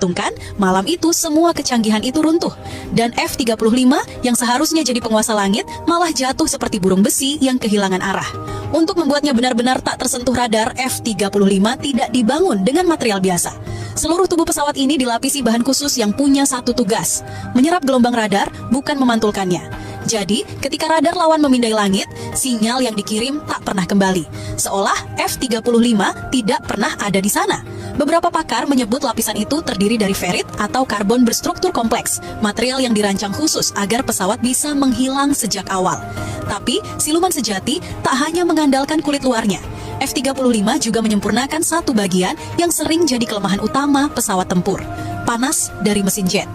diperhitungkan, malam itu semua kecanggihan itu runtuh. Dan F-35 yang seharusnya jadi penguasa langit malah jatuh seperti burung besi yang kehilangan arah. Untuk membuatnya benar-benar tak tersentuh radar, F-35 tidak dibangun dengan material biasa. Seluruh tubuh pesawat ini dilapisi bahan khusus yang punya satu tugas, menyerap gelombang radar, bukan memantulkannya. Jadi, ketika radar lawan memindai langit, sinyal yang dikirim tak pernah kembali. Seolah F-35 tidak pernah ada di sana. Beberapa pakar menyebut lapisan itu terdiri dari ferit atau karbon berstruktur kompleks, material yang dirancang khusus agar pesawat bisa menghilang sejak awal. Tapi, siluman sejati tak hanya mengandalkan kulit luarnya. F-35 juga menyempurnakan satu bagian yang sering jadi kelemahan utama pesawat tempur, panas dari mesin jet.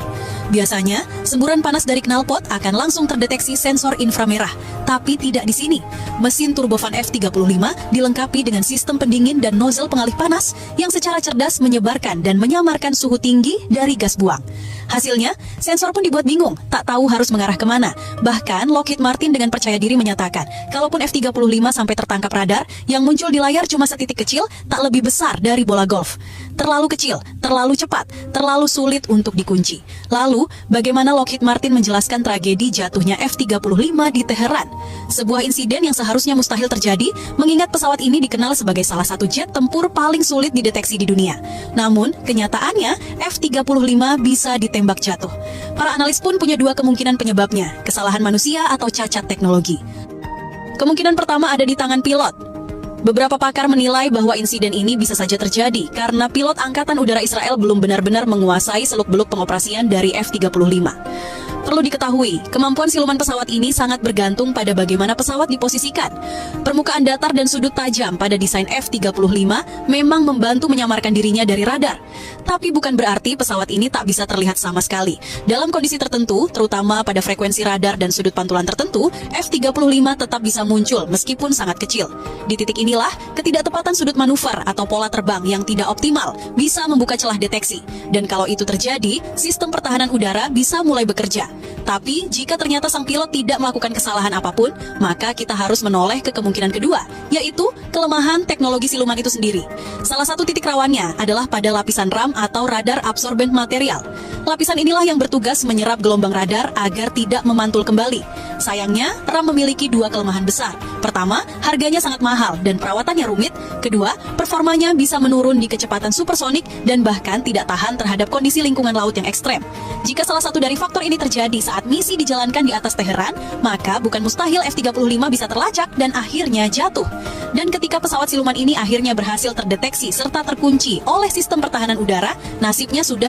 Biasanya, semburan panas dari knalpot akan langsung terdeteksi sensor inframerah, tapi tidak di sini. Mesin turbofan F-35 dilengkapi dengan sistem pendingin dan nozzle pengalih panas yang secara cerdas menyebarkan dan menyamarkan suhu tinggi dari gas buang. Hasilnya, sensor pun dibuat bingung, tak tahu harus mengarah kemana. Bahkan, Lockheed Martin dengan percaya diri menyatakan, kalaupun F-35 sampai tertangkap radar, yang muncul di layar cuma setitik kecil, tak lebih besar dari bola golf. Terlalu kecil, terlalu cepat, terlalu sulit untuk dikunci. Lalu, bagaimana Lockheed Martin menjelaskan tragedi jatuhnya F-35 di Teheran? Sebuah insiden yang seharusnya mustahil terjadi, mengingat pesawat ini dikenal sebagai salah satu jet tempur paling sulit dideteksi di dunia. Namun, kenyataannya, F-35 bisa ditembak jatuh. Para analis pun punya dua kemungkinan penyebabnya, kesalahan manusia atau cacat teknologi. Kemungkinan pertama ada di tangan pilot. Beberapa pakar menilai bahwa insiden ini bisa saja terjadi karena pilot Angkatan Udara Israel belum benar-benar menguasai seluk-beluk pengoperasian dari F-35. Perlu diketahui, kemampuan siluman pesawat ini sangat bergantung pada bagaimana pesawat diposisikan. Permukaan datar dan sudut tajam pada desain F-35 memang membantu menyamarkan dirinya dari radar. Tapi bukan berarti pesawat ini tak bisa terlihat sama sekali. Dalam kondisi tertentu, terutama pada frekuensi radar dan sudut pantulan tertentu, F-35 tetap bisa muncul meskipun sangat kecil. Di titik inilah, ketidaktepatan sudut manuver atau pola terbang yang tidak optimal bisa membuka celah deteksi. Dan kalau itu terjadi, sistem pertahanan udara bisa mulai bekerja. Tapi, jika ternyata sang pilot tidak melakukan kesalahan apapun, maka kita harus menoleh ke kemungkinan kedua, yaitu kelemahan teknologi siluman itu sendiri. Salah satu titik rawannya adalah pada lapisan RAM atau radar absorbent material. Lapisan inilah yang bertugas menyerap gelombang radar agar tidak memantul kembali. Sayangnya, RAM memiliki dua kelemahan besar. Pertama, harganya sangat mahal dan perawatannya rumit. Kedua, performanya bisa menurun di kecepatan supersonik dan bahkan tidak tahan terhadap kondisi lingkungan laut yang ekstrem. Jika salah satu dari faktor ini terjadi saat misi dijalankan di atas Teheran, maka bukan mustahil F-35 bisa terlacak dan akhirnya jatuh. Dan ketika pesawat siluman ini akhirnya berhasil terdeteksi serta terkunci oleh sistem pertahanan udara, nasibnya sudah